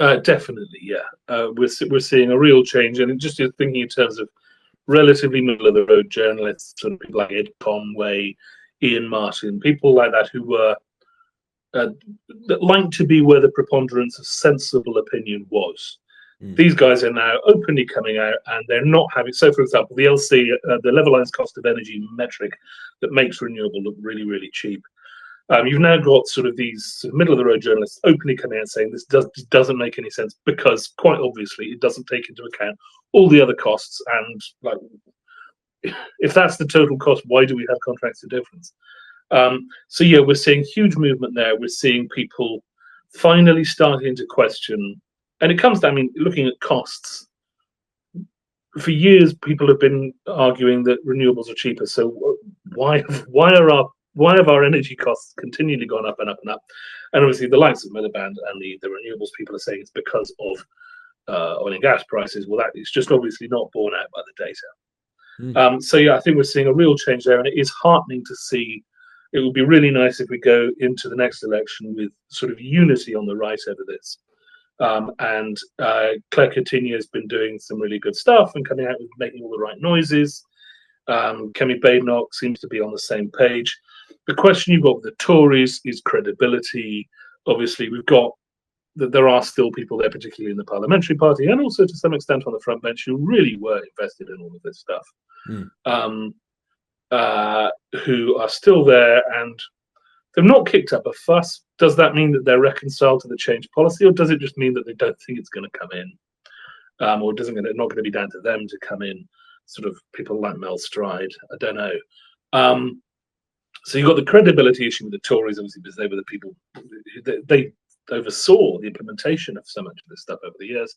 Definitely, yeah. We're seeing a real change, and just thinking in terms of relatively middle of the road journalists and people like Ed Conway, Ian Martin, people like that who were uh, that like to be where the preponderance of sensible opinion was. Mm. These guys are now openly coming out, and they're not having. So, for example, the LC, the levelized cost of energy metric that makes renewable look really, really cheap. You've now got sort of these sort of middle of the road journalists openly coming out saying this doesn't make any sense because, quite obviously, it doesn't take into account all the other costs. And like, if that's the total cost, why do we have contracts of difference? So yeah, we're seeing huge movement there. We're seeing people finally starting to question, and it comes down. I mean, looking at costs. For years, people have been arguing that renewables are cheaper. So why have our energy costs continually gone up and up and up? And obviously, the likes of Miliband and the renewables people are saying it's because of oil and gas prices. Well, that is just obviously not borne out by the data. Mm. So yeah, I think we're seeing a real change there, and it is heartening to see. It would be really nice if we go into the next election with sort of unity on the right over this. And Claire Coutinho has been doing some really good stuff and coming out with making all the right noises. Kemi Badenoch seems to be on the same page. The question you've got with the Tories is credibility. Obviously, we've got that there are still people there, particularly in the parliamentary party, and also to some extent on the front bench, who really were invested in all of this stuff, Mm. who are still there, and they've not kicked up a fuss. Does that mean that they're reconciled to the change policy, or does it just mean that they don't think it's going to come in, or not going to be down to them to come in? Sort of people like Mel Stride. I don't know. So you've got the credibility issue with the Tories, obviously, because they were the people they oversaw the implementation of so much of this stuff over the years.